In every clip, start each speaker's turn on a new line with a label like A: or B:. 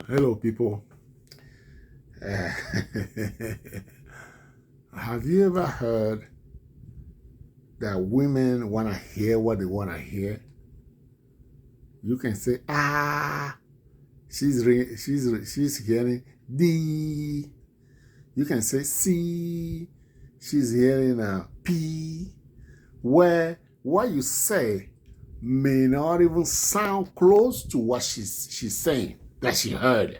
A: Hello, people. Uh, have you ever heard that women want to hear what they want to hear? You can say, she's hearing D. You can say C. She's hearing a P. Where what you say may not even sound close to what she's saying that she heard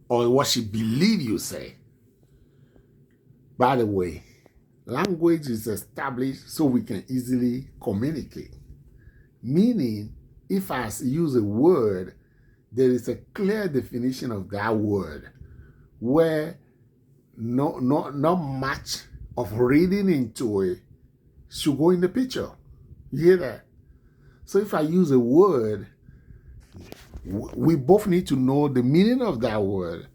A: or what she believe you say. By the way, language is established so we can easily communicate. Meaning, if I use a word, there is a clear definition of that word where not much of reading into it should go in the picture. You hear that? So if I use a word, we both need to know the meaning of that word,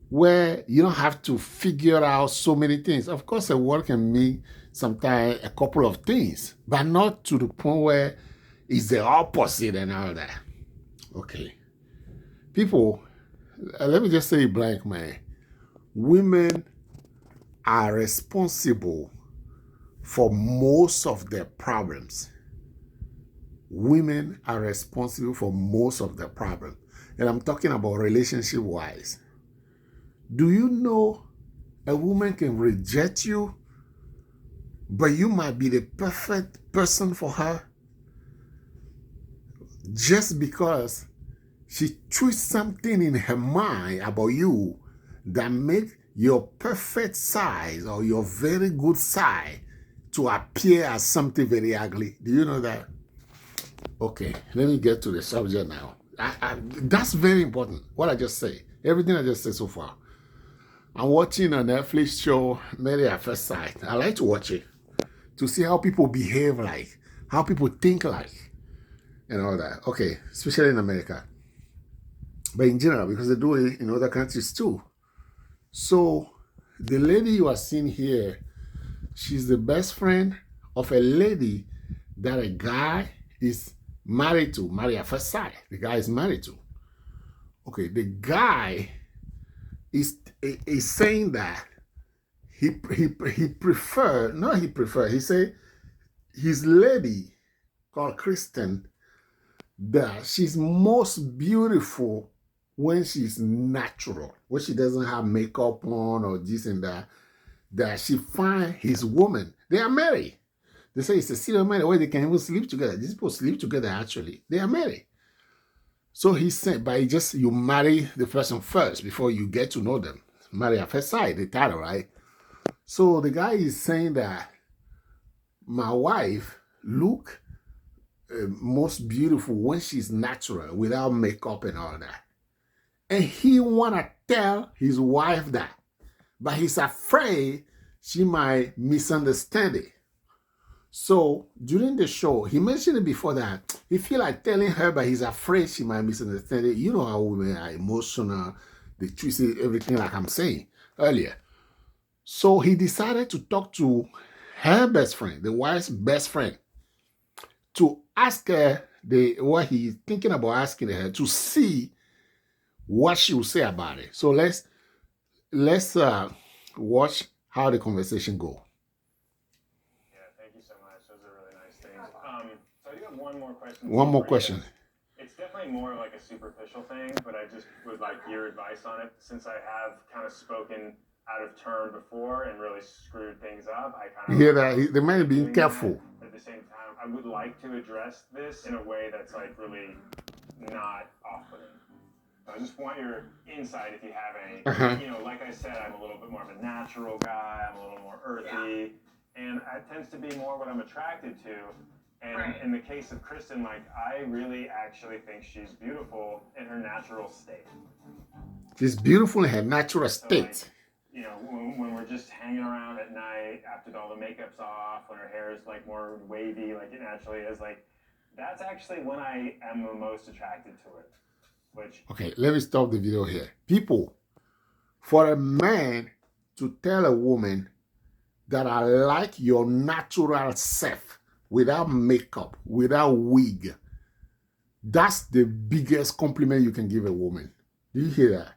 A: where you don't have to figure out so many things. Of course, a word can mean sometimes a couple of things, but not to the point where it's the opposite and all that. Okay. People, let me just say blank, man. Women are responsible for most of their problems. Women are responsible for most of their problems. And I'm talking about relationship-wise. Do you know a woman can reject you, but you might be the perfect person for her just because she twists something in her mind about you that makes your perfect size or your very good side to appear as something very ugly? Do you know that? Okay, let me get to the subject now. That's very important, what I just say. Everything I just said so far. I'm watching a Netflix show, Married at First Sight. I like to watch it to see how people behave like, how people think like, and all that. Okay, especially in America. But in general, because they do it in other countries too. So the lady you are seeing here, she's the best friend of a lady that a guy is married at first sight. The guy is married to. Okay, the guy is saying that he say his lady called Kristen, that she's most beautiful when she's natural, when she doesn't have makeup on or this and that she find his woman. They are married. They say it's a serial marriage where they can even sleep together. These people sleep together actually. They are married. So he said, but you marry the person first before you get to know them. Marry at first sight, the title, right? So the guy is saying that my wife look most beautiful when she's natural, without makeup and all that. And he want to tell his wife that, but he's afraid she might misunderstand it. So during the show, he mentioned it before that he feel like telling her, but he's afraid she might misunderstand it. You know how women are emotional, they twist everything like I'm saying earlier. So he decided to talk to her best friend, the wife's best friend, to ask her what he's thinking about asking her, to see what she will say about it. So let's watch how the conversation go.
B: So I do have one more question.
A: One more question.
B: It's definitely more like a superficial thing, but I just would like your advice on it. Since I have kind of spoken out of turn before and really screwed things up, I kind of
A: hear that they might be careful.
B: At the same time, I would like to address this in a way that's like really not off-putting. I just want your insight if you have any. You know, like I said, I'm a little bit more of a natural guy. I'm a little more earthy, and it tends to be more what I'm attracted to. And in the case of Kristen, like, I really actually think she's beautiful in her natural state.
A: She's beautiful in her natural state.
B: So, like, you know, when we're just hanging around at night after all the makeup's off, when her hair is like more wavy, like it naturally is, like, that's actually when I am the most attracted to it.
A: Okay, let me stop the video here. People, for a man to tell a woman that I like your natural self, without makeup, without wig, that's the biggest compliment you can give a woman. Do you hear that?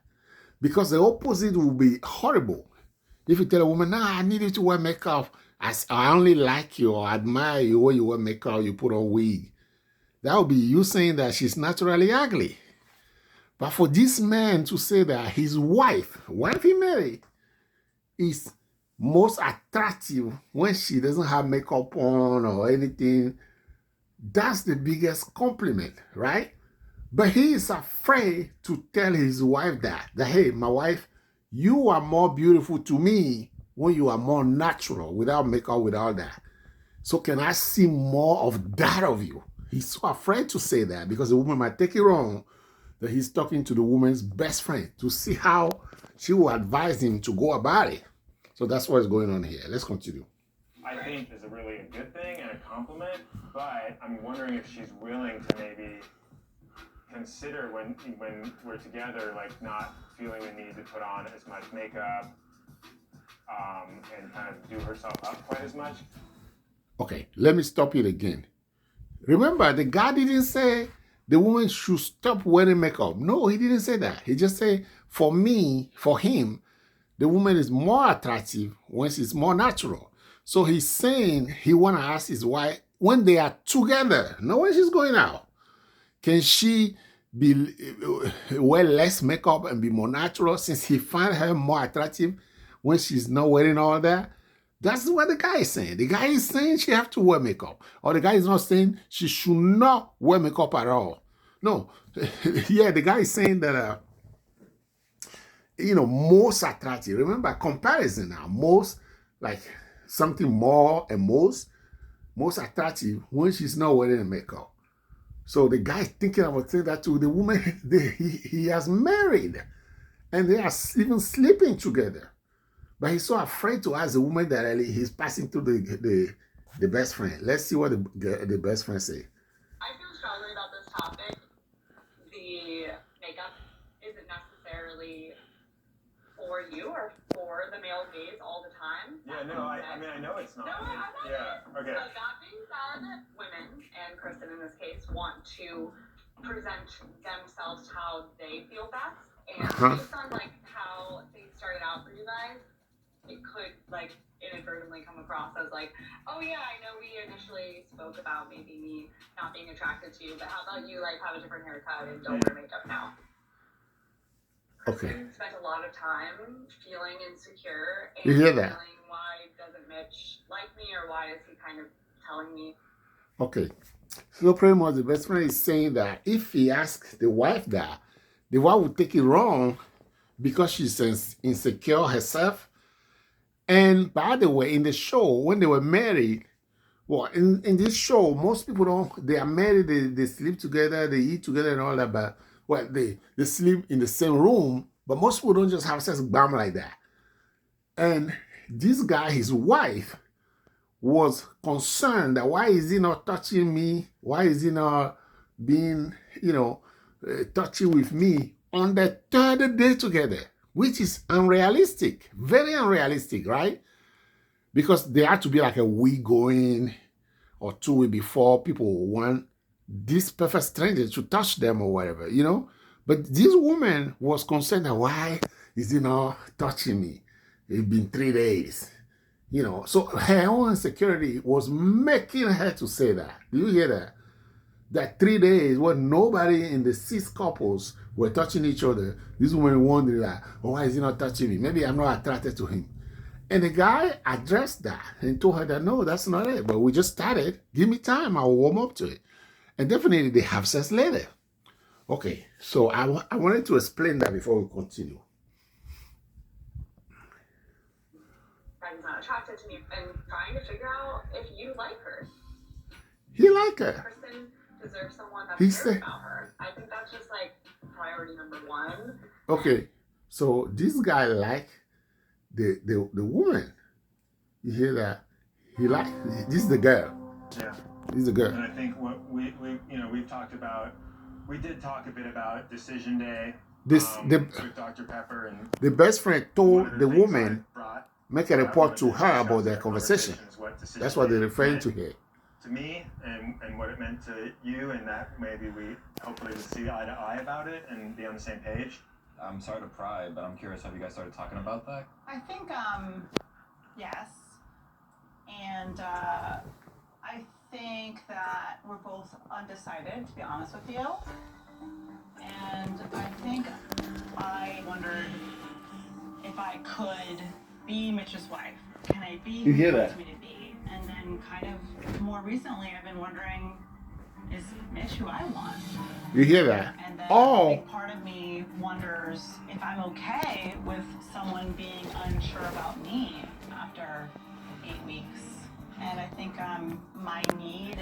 A: Because the opposite will be horrible. If you tell a woman, nah, I need you to wear makeup. I only like you or admire you when you wear makeup, you put on wig. That would be you saying that she's naturally ugly. But for this man to say that his wife he married, is most attractive when she doesn't have makeup on or anything, that's the biggest compliment, right? But he is afraid to tell his wife that hey, my wife, you are more beautiful to me when you are more natural, without makeup, without that. So can I see more of that of you? He's so afraid to say that because the woman might take it wrong that he's talking to the woman's best friend to see how she will advise him to go about it. So that's what's going on here. Let's continue.
B: I think is a really good thing and a compliment, but I'm wondering if she's willing to maybe consider when we're together, like not feeling the need to put on as much makeup and kind of do herself up quite as much.
A: Okay, let me stop it again. Remember, the guy didn't say the woman should stop wearing makeup. No, he didn't say that. He just said, for him, the woman is more attractive when she's more natural. So he's saying he want to ask his wife, when they are together, not when she's going out, can she wear less makeup and be more natural since he find her more attractive when she's not wearing all that? That's what the guy is saying. The guy is saying she have to wear makeup. Or the guy is not saying she should not wear makeup at all. No. Yeah, the guy is saying that, most attractive. Remember, comparison now. Most, like something more and most attractive when she's not wearing a makeup. So the guy thinking about saying that to the woman he has married. And they are even sleeping together. But he's so afraid to ask the woman directly. He's passing to the best friend. Let's see what the best friend say.
C: I feel strongly about this topic. The makeup isn't necessarily for you or for the male gaze all the time.
B: Yeah, no, I mean, I know it's not.
C: No, I know.
B: Yeah, okay.
C: So that being said, women, and Kristen in this case, want to present themselves how they feel best. And based on like how things started out for you guys, it could like inadvertently come across as like, oh yeah, I know we initially spoke about maybe me not being attracted to you, but how about you like have a different haircut and don't wear makeup now?
A: Okay.
C: Kristen spent a lot of time feeling insecure and
A: you hear that?
C: feeling why doesn't Mitch like me or why is he kind of telling me?
A: Okay. So pretty much the best friend is saying that if he asks the wife that, the wife would take it wrong because she's insecure herself. And by the way, in the show, when they were married, well, in this show, most people they are married, they sleep together, they eat together and all that, but well, they sleep in the same room, but most people don't just have sex bam like that. And this guy, his wife, was concerned that why is he not touching me? Why is he not being, touchy with me on the third day together? Which is unrealistic, very unrealistic, right? Because there had to be like a week going or 2 weeks before people want this perfect stranger to touch them or whatever, But this woman was concerned that why is he not touching me? It's been 3 days, So her own insecurity was making her to say that. Do you hear that? That 3 days when nobody in the 6 couples were touching each other, this woman wondered like, oh, why is he not touching me? Maybe I'm not attracted to him. And the guy addressed that and told her that, no, that's not it. But we just started. Give me time. I'll warm up to it. And definitely they have sex later. Okay, so I wanted to explain that before we continue.
C: He's not attracted to me and trying to figure out if you like her.
A: He liked her.
C: Kristen deserves someone that
A: He
C: cares
A: said,
C: about her. I think that's just like priority number one.
A: Okay, so this guy liked the woman. You hear that? He liked, this is the girl.
B: Yeah.
A: This is the girl.
B: And I think what we've talked about, we did talk a bit about Decision Day. With Dr. Pepper and
A: the best friend told the woman, make a report to her about their conversation. That's what they're referring to here.
B: To me, and what it meant to you, and that maybe we hopefully would see eye to eye about it and be on the same page.
D: I'm sorry to pry, but I'm curious, have you guys started talking about that?
E: I think, yes. And I think that we're both undecided, to be honest with you. And I think I wondered if I could be Mitch's wife. Can I be who he wants me to be? And then kind of more recently, I've been wondering, is Mitch who I want?
A: You hear that?
E: And then
A: Oh.
E: a big part of me wonders if I'm okay with someone being unsure about me after 8 weeks. And I think my need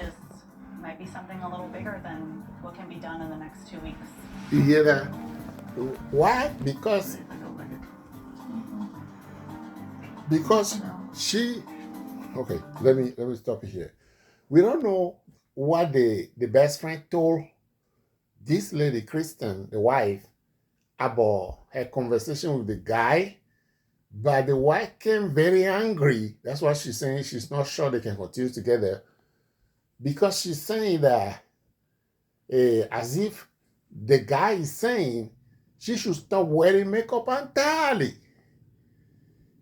E: might be something a little bigger than what can be done in the next 2 weeks.
A: You hear that? Why? Because she. Okay, let me stop you here. We don't know what the best friend told this lady, Kristen, the wife, about her conversation with the guy. But the wife came very angry. That's why she's saying she's not sure they can continue together. Because she's saying that as if the guy is saying she should stop wearing makeup entirely.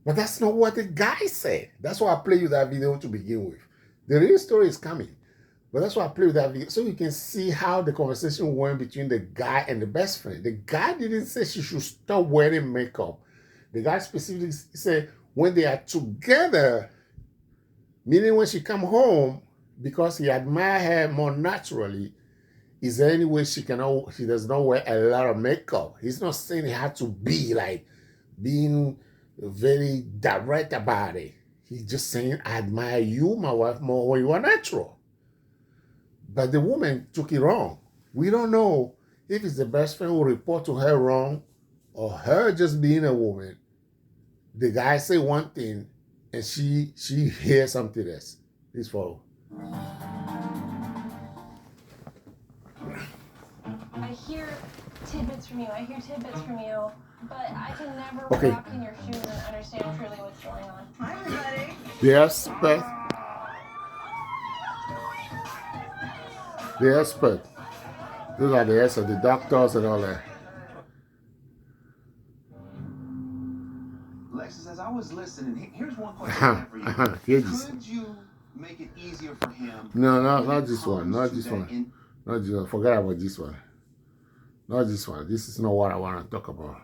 A: But that's not what the guy said. That's why I play you that video to begin with. The real story is coming. But that's why I play with that video, so you can see how the conversation went between the guy and the best friend. The guy didn't say she should stop wearing makeup. The guy specifically said when they are together, meaning when she come home, because he admire her more naturally, is there any way she does not wear a lot of makeup? He's not saying it had to be like being very direct about it. He's just saying, I admire you, my wife, more when you are natural. But the woman took it wrong. We don't know if it's the best friend who report to her wrong or her just being a woman. The guy say one thing and she hears something else. Please follow.
F: I hear tidbits from you, but I can never walk in your shoes and understand truly what's going on.
E: Hi, everybody.
A: Yes, but the expert. Those are the experts, the doctors and all that.
G: Lexus, as I was listening, here's one question I have for you. Could you make it easier for him?
A: No, not this one. Not this one. Not this one. Forget about this one. Not this one. This is not what I want to talk about.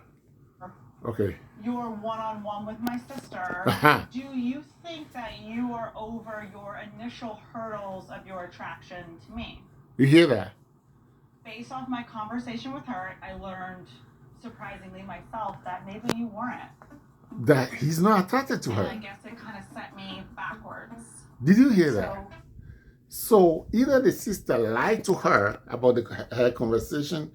A: Okay.
E: You're one-on-one with my sister. Do you think that you are over your initial hurdles of your attraction to me?
A: You hear that?
E: Based off my conversation with her, I learned, surprisingly myself, that maybe you weren't.
A: That he's not attracted to her.
E: And I guess it kind of set me backwards.
A: Did you hear that? So either the sister lied to her about her conversation.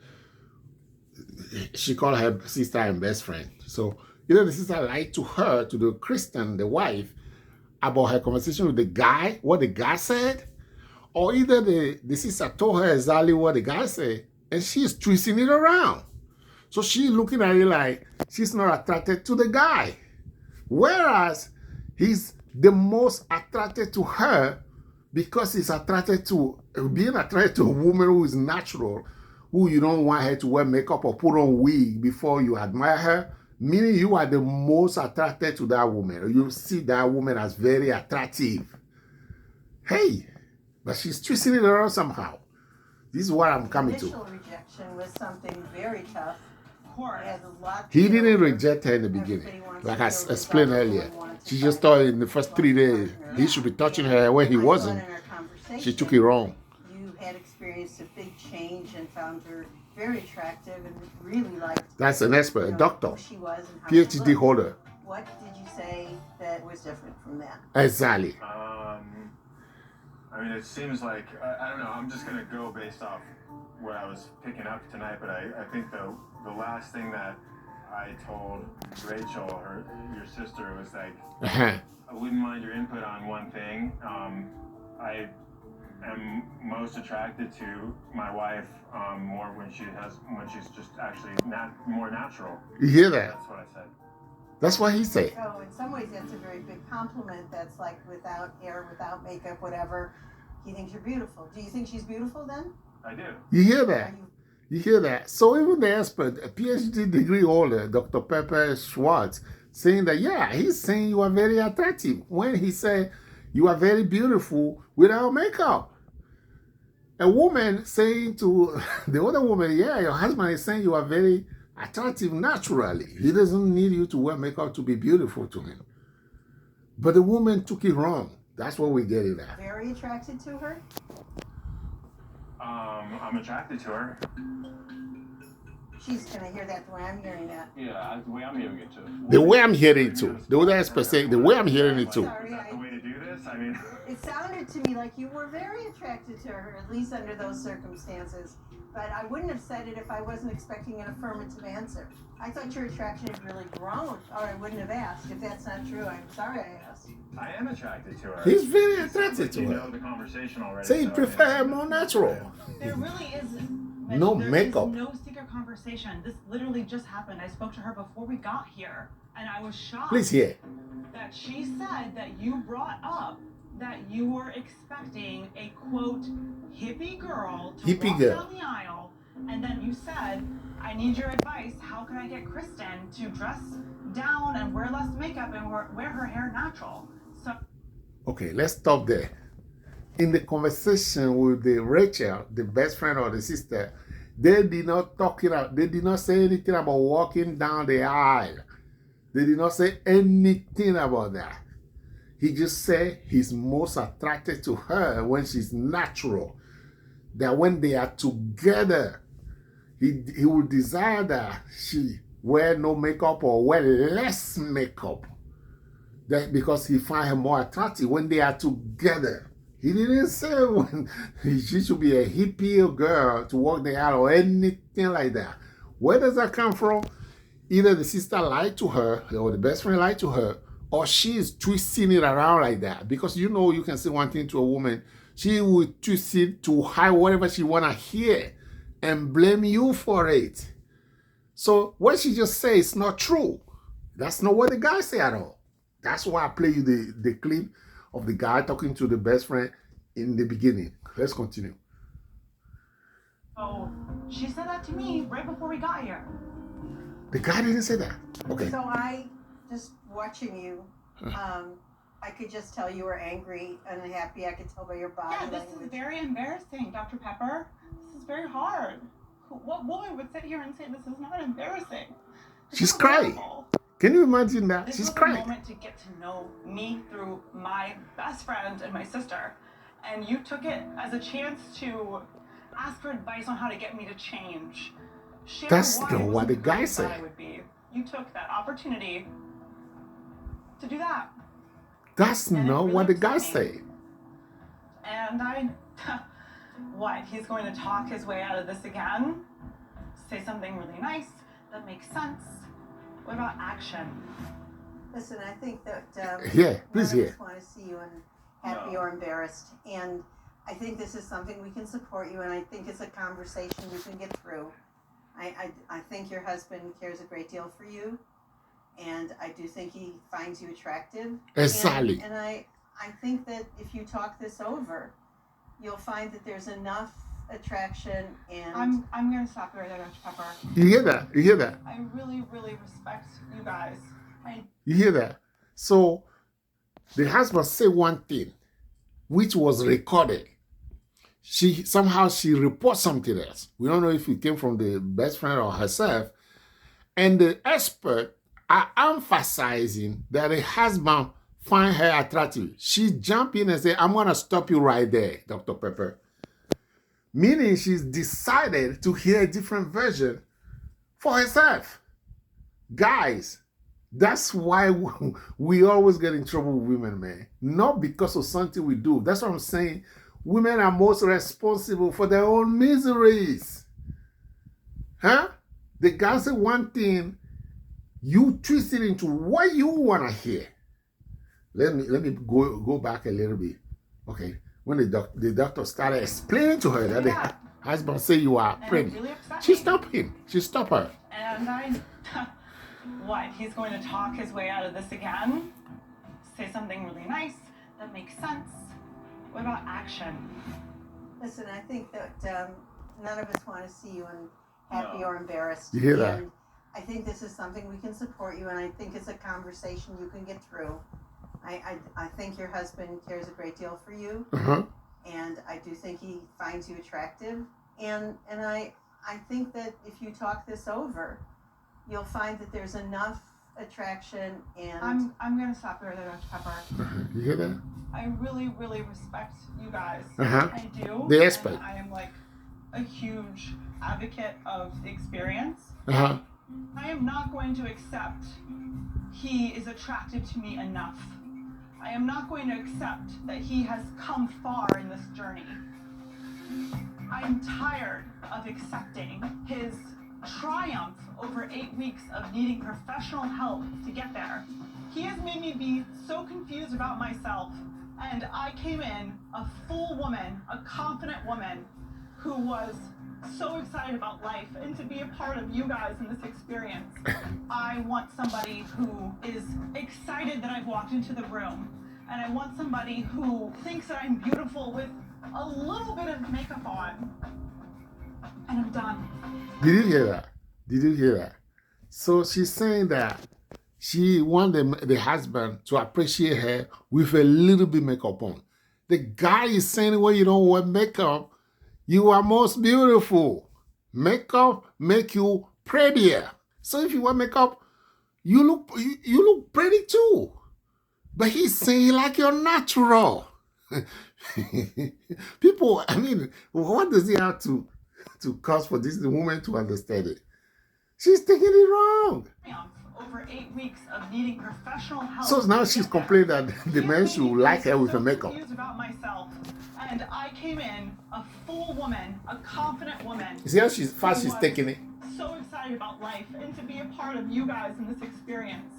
A: She called her sister and best friend. So either the sister lied to her, to the Christian, the wife, about her conversation with the guy, what the guy said, or either the sister told her exactly what the guy said, and she's twisting it around. So she's looking at it like she's not attracted to the guy. Whereas he's the most attracted to her because he's being attracted to a woman who is natural, who you don't want her to wear makeup or put on wig before you admire her, meaning you are the most attracted to that woman. You see that woman as very attractive. Hey, but she's twisting it around somehow. This is what I'm coming to.
H: Initial rejection was something very tough.
A: He didn't reject her in the beginning. Like I explained earlier. She just thought in the first 3 days he should be touching her when he wasn't. She took it wrong.
H: You had experienced a big change and found her very attractive and really liked.
A: That's an expert, a doctor,
H: who she was and how
A: PhD
H: she
A: holder.
H: What did you say that was different from that?
A: Exactly.
B: I mean, it seems like, I don't know, I'm just going to go based off what I was picking up tonight, but I think the last thing that I told Rachel, your sister, was like, I wouldn't mind your input on one thing. I am most attracted to my wife more when she's just actually more natural.
A: You hear that?
B: That's what I said.
A: That's what he said.
H: So in some ways that's a very big compliment. That's like without hair, without makeup, whatever. He thinks you're beautiful. Do you think she's beautiful then?
B: I do.
A: You hear that? You hear that? So even the expert, a PhD degree holder, Dr. Pepper Schwartz, saying that, yeah, he's saying you are very attractive when he said you are very beautiful without makeup. A woman saying to the other woman, yeah, your husband is saying you are very attractive naturally. He doesn't need you to wear makeup to be beautiful to him. But the woman took it wrong. That's what we get it at.
H: Very attracted to her?
B: I'm attracted to her.
H: She's gonna hear that the way I'm hearing that.
B: Yeah, the way I'm hearing it too.
A: The way I'm hearing it too. The other expert saying the way I'm hearing it too.
H: Sorry,
B: Is that the way to do this? I mean,
H: it sounded to me like you were very attracted to her, at least under those circumstances. But I wouldn't have said it if I wasn't expecting an affirmative answer. I thought your attraction had really grown, or I wouldn't have asked. If that's not true, I'm sorry I asked.
B: I am attracted to her.
A: He's very attracted to
B: You
A: her.
B: know the conversation already.
A: Say he prefer her more natural.
E: There really is
A: No makeup.
E: no secret conversation. This literally just happened. I spoke to her before we got here, and I was shocked
A: Please hear.
E: that she said that you brought up that you were expecting a quote hippie girl to
A: Hippie
E: walk
A: girl.
E: down the aisle, and then you said, "I need your advice. How can I get Kristen to dress down and wear less makeup and wear her hair natural?" So.
A: Okay, let's stop there. In the conversation with the Rachel, the best friend or the sister, they did not talk it out. They did not say anything about walking down the aisle. They did not say anything about that. He just said he's most attracted to her when she's natural. That when they are together, he would desire that she wear no makeup or wear less makeup. That because he finds her more attractive when they are together. He didn't say when she should be a hippie girl to walk the aisle or anything like that. Where does that come from? Either the sister lied to her or the best friend lied to her, or she is twisting it around like that. Because you know you can say one thing to a woman, she will twist it to hide whatever she want to hear and blame you for it. So what she just said is not true. That's not what the guy said at all. That's why I play you the clip of the guy talking to the best friend in the beginning. Let's continue.
E: Oh, she said that to me right before we got here.
A: The guy didn't say that. Okay.
H: So I, just watching you, I could just tell you were angry and unhappy. I could tell by your body
E: Yeah, this
H: language.
E: is very embarrassing, Dr. Pepper. This is very hard. What woman would sit here and say this is not embarrassing? This
A: She's
E: is
A: crying.
E: horrible.
A: Can you imagine that?
E: This
A: She's
E: was
A: crying.
E: a moment to get to know me through my best friend and my sister. And you took it as a chance to ask for advice on how to get me to change. Share
A: That's
E: why
A: not
E: I
A: what
E: wasn't
A: the
E: who
A: guy
E: you thought
A: said.
E: I would be. You took that opportunity to do that.
A: That's
E: And it
A: not
E: really
A: what the
E: upset
A: guy
E: me.
A: said.
E: And I, what, he's going to talk his way out of this again? Say something really nice that makes sense? What about action?
H: Listen, I think that
A: Yeah, please
H: none of
A: hear.
H: us want to see you happy or embarrassed. And I think this is something we can support you, and I think it's a conversation we can get through. I think your husband cares a great deal for you, and I do think he finds you attractive.
A: Exactly.
H: And I think that if you talk this over, you'll find that there's enough attraction and
E: I'm going to stop you right there, Dr. Pepper.
A: You hear that? You hear that?
E: I really, really respect you guys.
A: You hear that? So the husband said one thing, which was recorded. Somehow she reports something else. We don't know if it came from the best friend or herself. And the expert are emphasizing that the husband find her attractive. She jump in and say, I'm going to stop you right there, Dr. Pepper. Meaning she's decided to hear a different version for herself. Guys, that's why we always get in trouble with women, man. Not because of something we do. That's what I'm saying. Women are most responsible for their own miseries. Huh? The guy said one thing, you twist it into what you want to hear. Let me go back a little bit. Okay. When the doctor started explaining to her that the husband said you are pregnant,
E: really upset
A: she
E: me.
A: stopped him. She stopped her.
E: And I, what, he's going to talk his way out of this again? Say something really nice that makes sense? What about action?
H: listen, I think that none of us want to see you happy or embarrassed.
A: You hear that?
H: And I think this is something we can support you, and I think it's a conversation you can get through. I think your husband cares a great deal for you, and I do think he finds you attractive. And I think that if you talk this over, you'll find that there's enough attraction. And
E: I'm gonna stop there, Dr. Pepper.
A: You hear that?
E: I really, really respect you guys.
A: Uh-huh.
E: I do.
A: The expert.
E: And I am like a huge advocate of the experience.
A: Uh-huh.
E: I am not going to accept he is attracted to me enough. I am not going to accept that he has come far in this journey. I'm tired of accepting his triumph over 8 weeks of needing professional help to get there. He has made me be so confused about myself, and I came in a full woman, a confident woman who was so excited about life and to be a part of you guys in this experience. I want somebody who is excited that I've walked into the room, and I want somebody who thinks that I'm beautiful with a little bit of makeup on, and I'm done.
A: Did you hear that? Did you hear that? So she's saying that she wants the husband to appreciate her with a little bit makeup on. The guy is saying, well, you don't wear makeup, you are most beautiful. Makeup make you prettier. So if you wear makeup, you look pretty too. But he's saying like you're natural. People, I mean, what does he have to cause for this woman to understand it? She's taking it wrong.
E: Over 8 weeks of needing professional help.
A: So now she's complaining that the man should like her with a makeup.
E: I'm confused about myself, and I came in a full woman, a confident woman.
A: You see how fast she's taking it?
E: So excited about life and to be a part of you guys in this experience.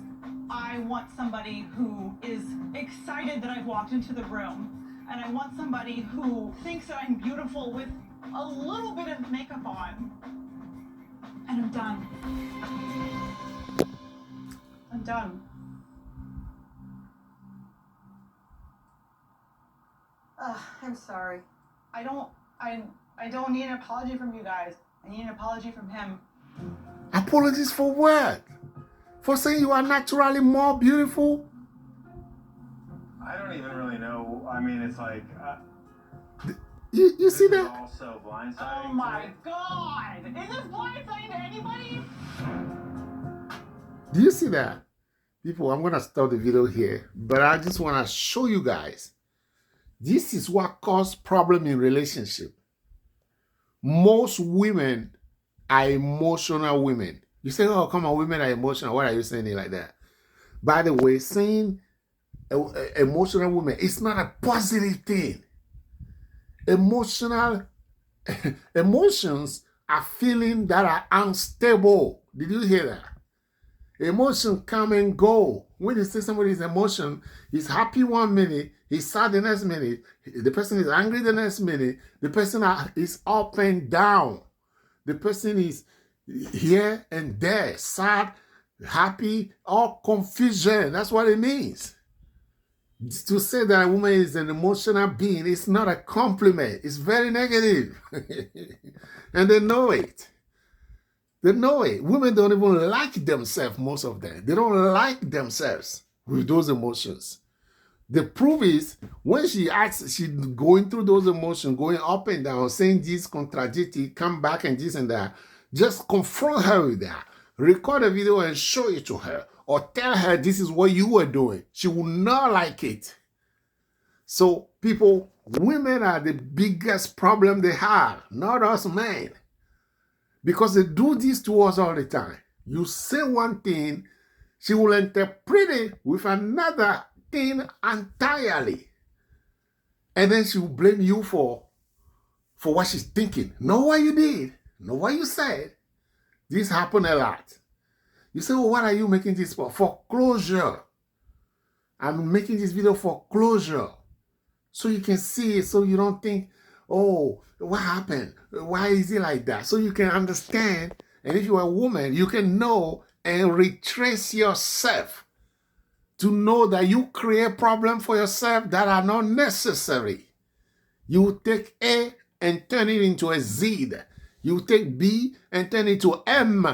E: I want somebody who is excited that I've walked into the room, and I want somebody who thinks that I'm beautiful with a little bit of makeup on, and I'm done. I'm done.
H: I'm sorry.
E: I don't need an apology from you guys. I need an apology from him.
A: Apologies for what? For saying you are naturally more beautiful?
B: I don't even really know. I mean, it's like
A: You see
B: this is
A: that?
B: also blindsiding.
E: Oh my God! Is this blindsiding to anybody?
A: Do you see that? People, I'm going to stop the video here, but I just want to show you guys. This is what causes problem in relationship. Most women are emotional women. You say, oh, come on, women are emotional. Why are you saying it like that? By the way, saying emotional women, it's not a positive thing. Emotions are feelings that are unstable. Did you hear that? Emotions come and go. When you say somebody's emotion, he's happy 1 minute, he's sad the next minute, the person is angry the next minute, the person is up and down. The person is here and there, sad, happy, all confusion. That's what it means. To say that a woman is an emotional being is not a compliment. It's very negative. And they know it. They know it. Women don't even like themselves, most of them. They don't like themselves with those emotions. The proof is when she acts, she's going through those emotions, going up and down, saying this, contradicting, come back and this and that. Just confront her with that. Record a video and show it to her. Or tell her this is what you were doing. She will not like it. So people, women are the biggest problem they have, not us men. Because they do this to us all the time. You say one thing, she will interpret it with another thing entirely. And then she will blame you for what she's thinking. Not what you did, not what you said. This happened a lot. You say, well, what are you making this for? For closure. I'm making this video for closure. So you can see it, so you don't think, oh, what happened? Why is it like that? So you can understand. And if you're a woman, you can know and retrace yourself to know that you create problems for yourself that are not necessary. You take A and turn it into a Z. You take B and turn it to M.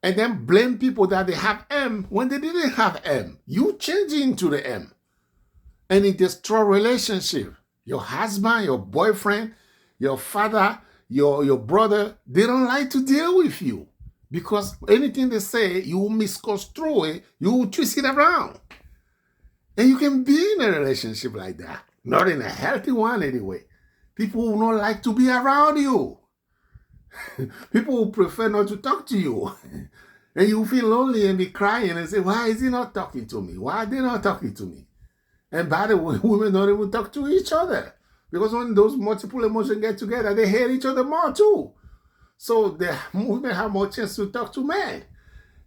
A: And then blame people that they have M when they didn't have M. You change it into the M. And it destroys relationship. Your husband, your boyfriend, your father, your brother, they don't like to deal with you. Because anything they say, you will misconstrue it, you will twist it around. And you can be in a relationship like that. Not in a healthy one anyway. People will not like to be around you. People will prefer not to talk to you. And you feel lonely and be crying and say, why is he not talking to me? Why are they not talking to me? And by the way, women don't even talk to each other. Because when those multiple emotions get together, they hate each other more too. So the women have more chance to talk to men.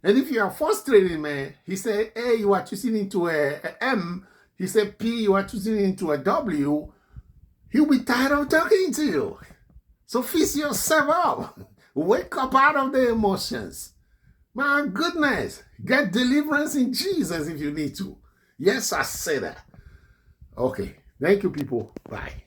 A: And if you are frustrated, man, he said, A, you are choosing into a M. He said, P, you are choosing into a W. He'll be tired of talking to you. So fix yourself up. Wake up out of the emotions. My goodness. Get deliverance in Jesus if you need to. Yes, I say that. Okay. Thank you, people. Bye.